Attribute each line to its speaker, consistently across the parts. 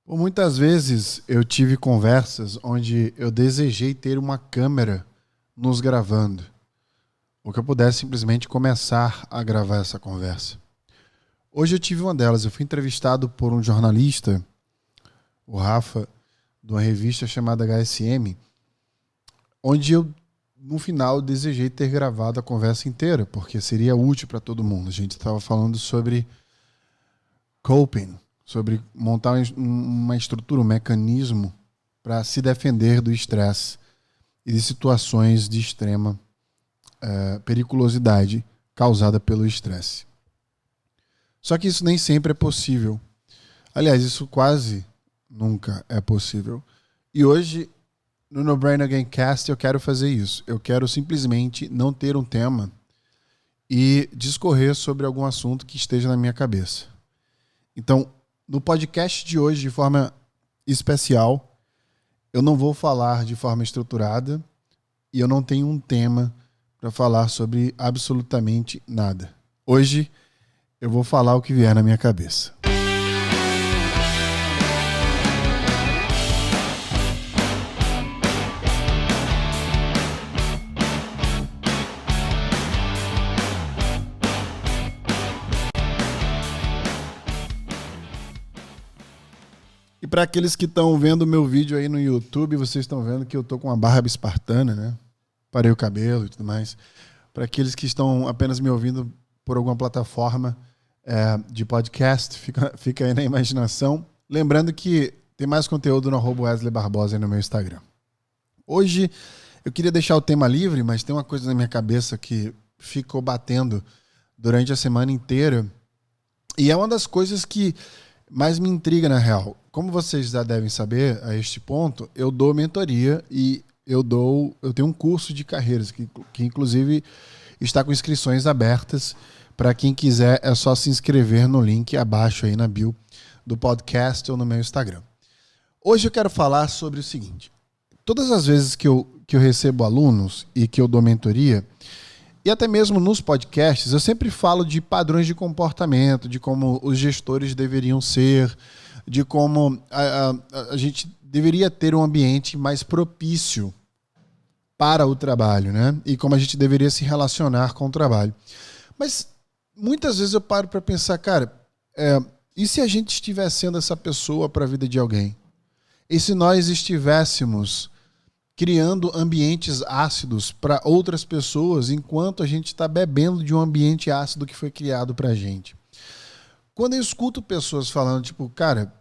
Speaker 1: Por muitas vezes eu tive conversas onde eu desejei ter uma câmera nos gravando, ou que eu pudesse simplesmente começar a gravar essa conversa. Hoje eu tive uma delas. Eu fui entrevistado por um jornalista, o Rafa, de uma revista chamada HSM, onde eu, no final, desejei ter gravado a conversa inteira, porque seria útil para todo mundo. A gente estava falando sobre coping, sobre montar uma estrutura, um mecanismo para se defender do estresse e de situações de extrema periculosidade causada pelo estresse. Só que isso nem sempre é possível. Aliás, isso quase nunca é possível. E hoje, no No Brain Again Cast, eu quero fazer isso. Eu quero simplesmente não ter um tema e discorrer sobre algum assunto que esteja na minha cabeça. Então, no podcast de hoje, de forma especial, eu não vou falar de forma estruturada e eu não tenho um tema para falar sobre absolutamente nada. Hoje, eu vou falar o que vier na minha cabeça. E para aqueles que estão vendo o meu vídeo aí no YouTube, vocês estão vendo que eu tô com uma barba espartana, né? Parei o cabelo e tudo mais. Para aqueles que estão apenas me ouvindo por alguma plataforma de podcast, fica aí na imaginação. Lembrando que tem mais conteúdo no @Wesley Barbosa aí no meu Instagram. Hoje eu queria deixar o tema livre, mas tem uma coisa na minha cabeça que ficou batendo durante a semana inteira. E é uma das coisas que mais me intriga, na real. Como vocês já devem saber, a este ponto, eu dou mentoria e eu tenho um curso de carreiras que inclusive está com inscrições abertas. Para quem quiser, é só se inscrever no link abaixo aí na bio do podcast ou no meu Instagram. Hoje eu quero falar sobre o seguinte. Todas as vezes que eu recebo alunos e que eu dou mentoria, e até mesmo nos podcasts, eu sempre falo de padrões de comportamento, de como os gestores deveriam ser, de como a gente deveria ter um ambiente mais propício para o trabalho, né? E como a gente deveria se relacionar com o trabalho. Mas muitas vezes eu paro para pensar, cara, e se a gente estivesse sendo essa pessoa para a vida de alguém? E se nós estivéssemos criando ambientes ácidos para outras pessoas enquanto a gente está bebendo de um ambiente ácido que foi criado para a gente? Quando eu escuto pessoas falando, tipo, cara,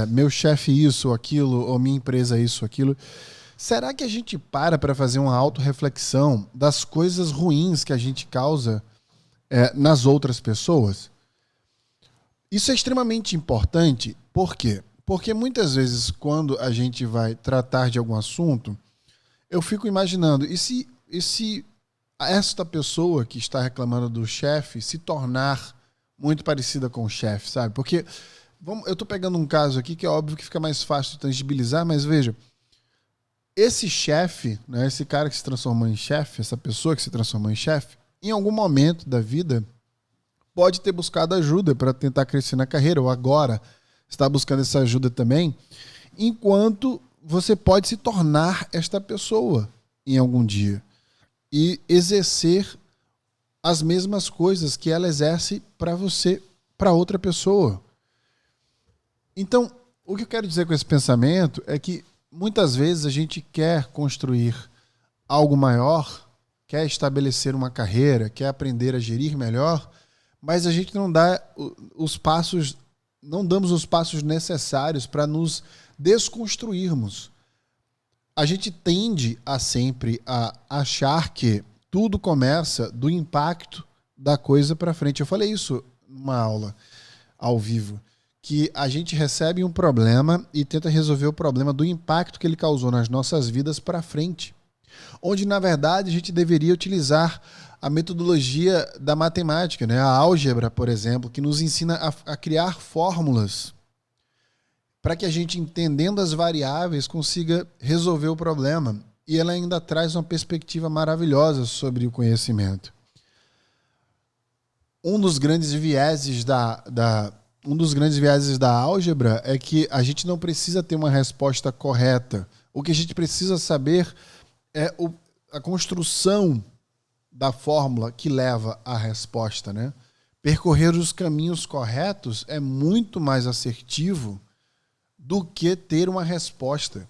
Speaker 1: meu chefe isso ou aquilo, ou minha empresa isso ou aquilo, será que a gente para fazer uma autorreflexão das coisas ruins que a gente causa nas outras pessoas? Isso é extremamente importante. Por quê? Porque muitas vezes, quando a gente vai tratar de algum assunto, eu fico imaginando, e se esta pessoa que está reclamando do chefe se tornar muito parecida com o chefe, sabe? Porque eu estou pegando um caso aqui que é óbvio que fica mais fácil de tangibilizar, mas veja, esse chefe, né, esse cara que se transformou em chefe, essa pessoa que se transformou em chefe, em algum momento da vida pode ter buscado ajuda para tentar crescer na carreira, ou agora está buscando essa ajuda também, enquanto você pode se tornar esta pessoa em algum dia e exercer as mesmas coisas que ela exerce para você, para outra pessoa. Então, o que eu quero dizer com esse pensamento é que muitas vezes a gente quer construir algo maior, quer estabelecer uma carreira, quer aprender a gerir melhor, mas a gente não damos os passos necessários para nos desconstruirmos. A gente tende a sempre a achar que tudo começa do impacto da coisa para frente. Eu falei isso numa aula ao vivo, que a gente recebe um problema e tenta resolver o problema do impacto que ele causou nas nossas vidas para frente. Onde, na verdade, a gente deveria utilizar a metodologia da matemática, né? A álgebra, por exemplo, que nos ensina a criar fórmulas para que a gente, entendendo as variáveis, consiga resolver o problema. E ela ainda traz uma perspectiva maravilhosa sobre o conhecimento. Um dos grandes vieses da um dos grandes vieses da álgebra é que a gente não precisa ter uma resposta correta. O que a gente precisa saber é a construção da fórmula que leva à resposta, né? Percorrer os caminhos corretos é muito mais assertivo do que ter uma resposta.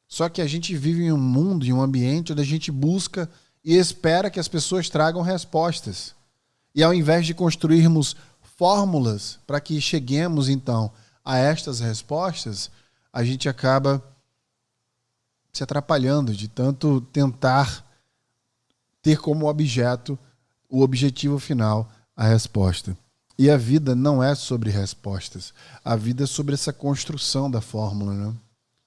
Speaker 1: Só que a gente vive em um mundo, em um ambiente onde a gente busca e espera que as pessoas tragam respostas. E ao invés de construirmos fórmulas para que cheguemos, então, a estas respostas, a gente acaba se atrapalhando de tanto tentar ter como objeto o objetivo final, a resposta. E a vida não é sobre respostas. A vida é sobre essa construção da fórmula, né?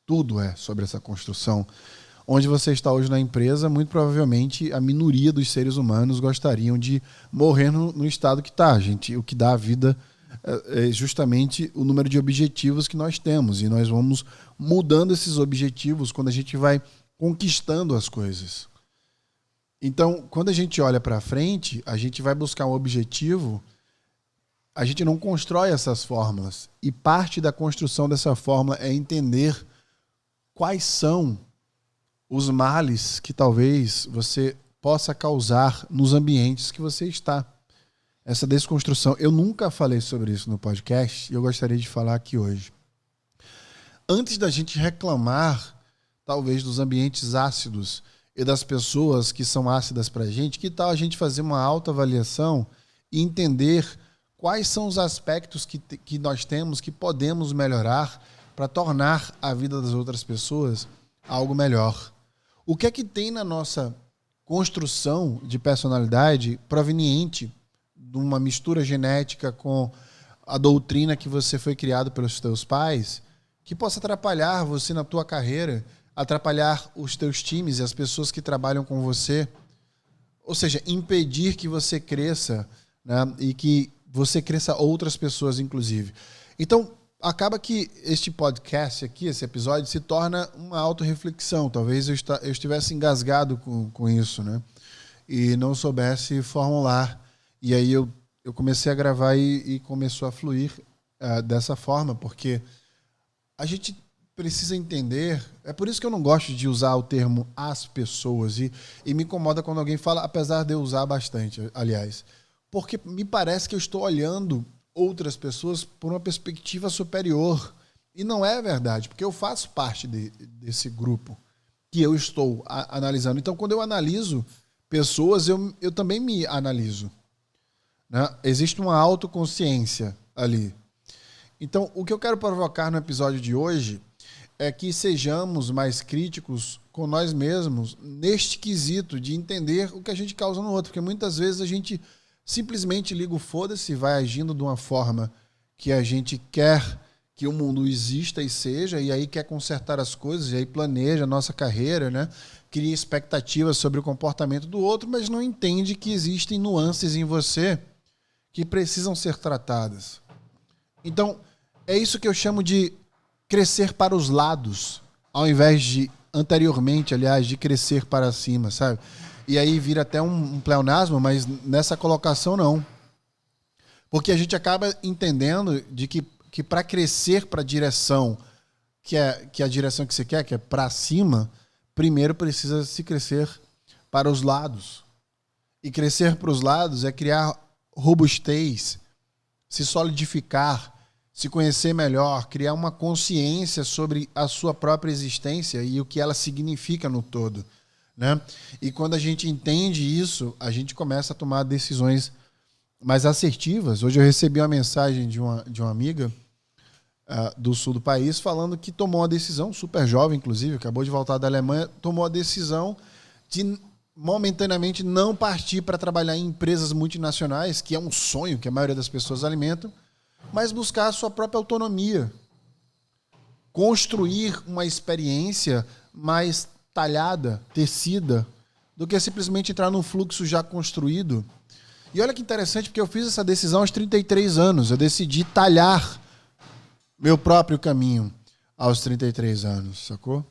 Speaker 1: Tudo é sobre essa construção. Onde você está hoje na empresa, muito provavelmente a minoria dos seres humanos gostariam de morrer no estado que está. O que dá a vida é justamente o número de objetivos que nós temos. E nós vamos mudando esses objetivos quando a gente vai conquistando as coisas. Então, quando a gente olha para frente, a gente vai buscar um objetivo, a gente não constrói essas fórmulas. E parte da construção dessa fórmula é entender quais são os males que talvez você possa causar nos ambientes que você está. Essa desconstrução. Eu nunca falei sobre isso no podcast e eu gostaria de falar aqui hoje. Antes da gente reclamar, talvez, dos ambientes ácidos e das pessoas que são ácidas para a gente, que tal a gente fazer uma autoavaliação e entender quais são os aspectos que nós temos que podemos melhorar para tornar a vida das outras pessoas algo melhor? O que é que tem na nossa construção de personalidade proveniente de uma mistura genética com a doutrina que você foi criado pelos teus pais, que possa atrapalhar você na tua carreira, atrapalhar os teus times e as pessoas que trabalham com você, ou seja, impedir que você cresça, né, e que você cresça outras pessoas, inclusive. Então, acaba que este podcast aqui, esse episódio, se torna uma autorreflexão. Talvez eu estivesse engasgado com isso, né? E não soubesse formular. E aí eu comecei a gravar e começou a fluir dessa forma, porque a gente precisa entender. É por isso que eu não gosto de usar o termo as pessoas. E me incomoda quando alguém fala, apesar de eu usar bastante, aliás. Porque me parece que eu estou olhando outras pessoas por uma perspectiva superior. E não é verdade, porque eu faço parte desse grupo que eu estou analisando. Então, quando eu analiso pessoas, eu também me analiso, né? Existe uma autoconsciência ali. Então, o que eu quero provocar no episódio de hoje é que sejamos mais críticos com nós mesmos neste quesito de entender o que a gente causa no outro. Porque muitas vezes a gente simplesmente liga o foda-se e vai agindo de uma forma que a gente quer que o mundo exista e seja, e aí quer consertar as coisas, e aí planeja a nossa carreira, né? Cria expectativas sobre o comportamento do outro, mas não entende que existem nuances em você que precisam ser tratadas. Então, é isso que eu chamo de crescer para os lados, ao invés de, anteriormente, aliás, de crescer para cima, sabe? E aí vira até um pleonasmo, mas nessa colocação não. Porque a gente acaba entendendo de que para crescer para a direção, que é a direção que você quer, que é para cima, primeiro precisa se crescer para os lados. E crescer para os lados é criar robustez, se solidificar, se conhecer melhor, criar uma consciência sobre a sua própria existência e o que ela significa no todo, né? E quando a gente entende isso, a gente começa a tomar decisões mais assertivas. Hoje eu recebi uma mensagem de uma amiga do sul do país falando que tomou uma decisão, super jovem inclusive, acabou de voltar da Alemanha, tomou a decisão de momentaneamente não partir para trabalhar em empresas multinacionais, que é um sonho que a maioria das pessoas alimentam, mas buscar a sua própria autonomia. Construir uma experiência mais talhada, tecida, do que simplesmente entrar num fluxo já construído. E olha que interessante, porque eu fiz essa decisão aos 33 anos. Eu decidi talhar meu próprio caminho aos 33 anos, sacou?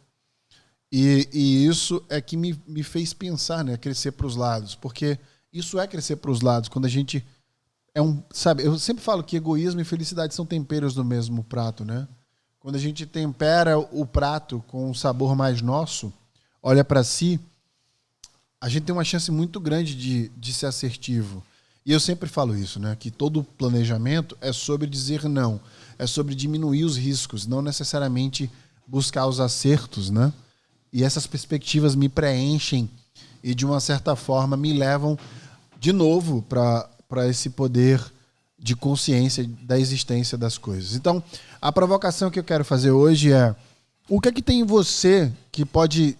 Speaker 1: E isso é que me fez pensar, né? Crescer para os lados. Porque isso é crescer para os lados. Quando a gente sabe, eu sempre falo que egoísmo e felicidade são temperos do mesmo prato, né? Quando a gente tempera o prato com um sabor mais nosso, olha para si, a gente tem uma chance muito grande de ser assertivo. E eu sempre falo isso, né? Que todo planejamento é sobre dizer não, é sobre diminuir os riscos, não necessariamente buscar os acertos, né? E essas perspectivas me preenchem e, de uma certa forma, me levam de novo para esse poder de consciência da existência das coisas. Então, a provocação que eu quero fazer hoje é: o que é que tem em você que pode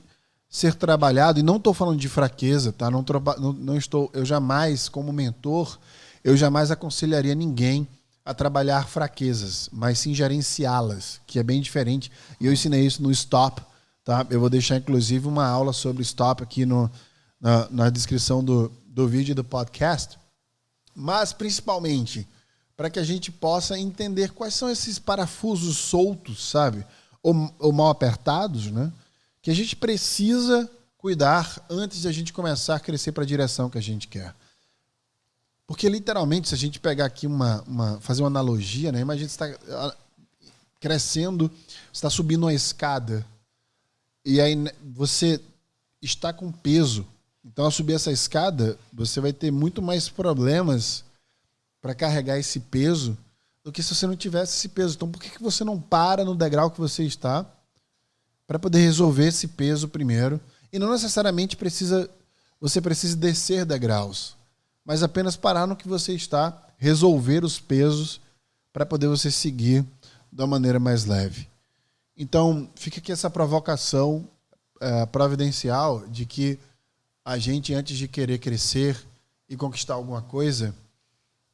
Speaker 1: ser trabalhado? E não estou falando de fraqueza, tá? Não estou, eu jamais, como mentor, eu jamais aconselharia ninguém a trabalhar fraquezas, mas sim gerenciá-las, que é bem diferente. E eu ensinei isso no Stop, tá? Eu vou deixar, inclusive, uma aula sobre Stop aqui na descrição do vídeo e do podcast. Mas, principalmente, para que a gente possa entender quais são esses parafusos soltos, sabe? Ou mal apertados, né? Que a gente precisa cuidar antes de a gente começar a crescer para a direção que a gente quer. Porque, literalmente, se a gente pegar aqui fazer uma analogia, né? Imagina você está crescendo, você está subindo uma escada e aí você está com peso. Então, ao subir essa escada, você vai ter muito mais problemas para carregar esse peso do que se você não tivesse esse peso. Então, por que você não para no degrau que você está para poder resolver esse peso primeiro? E não necessariamente você precisa descer degraus, mas apenas parar no que você está, resolver os pesos para poder você seguir da maneira mais leve. Então, fica aqui essa provocação providencial de que a gente, antes de querer crescer e conquistar alguma coisa,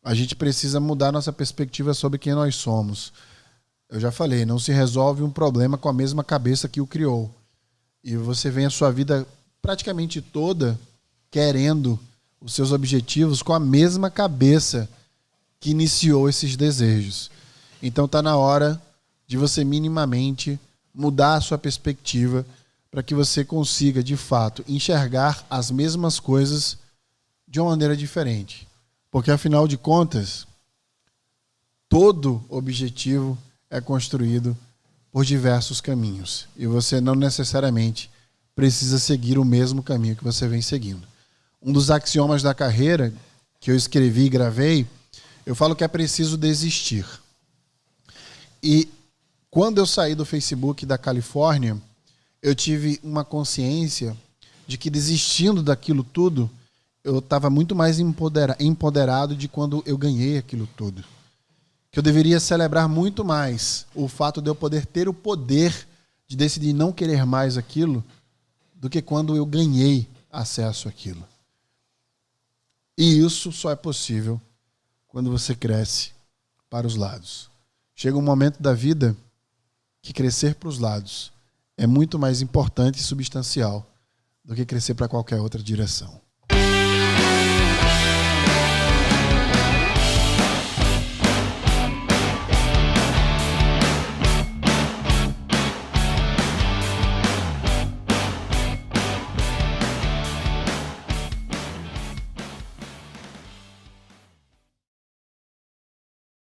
Speaker 1: a gente precisa mudar nossa perspectiva sobre quem nós somos. Eu já falei, não se resolve um problema com a mesma cabeça que o criou. E você vem a sua vida praticamente toda querendo os seus objetivos com a mesma cabeça que iniciou esses desejos. Então está na hora de você minimamente mudar a sua perspectiva para que você consiga, de fato, enxergar as mesmas coisas de uma maneira diferente. Porque, afinal de contas, todo objetivo é construído por diversos caminhos. E você não necessariamente precisa seguir o mesmo caminho que você vem seguindo. Um dos axiomas da carreira que eu escrevi e gravei, eu falo que é preciso desistir. E quando eu saí do Facebook da Califórnia, eu tive uma consciência de que, desistindo daquilo tudo, eu estava muito mais empoderado de quando eu ganhei aquilo tudo. Que eu deveria celebrar muito mais o fato de eu poder ter o poder de decidir não querer mais aquilo do que quando eu ganhei acesso àquilo. E isso só é possível quando você cresce para os lados. Chega um momento da vida que crescer para os lados é muito mais importante e substancial do que crescer para qualquer outra direção.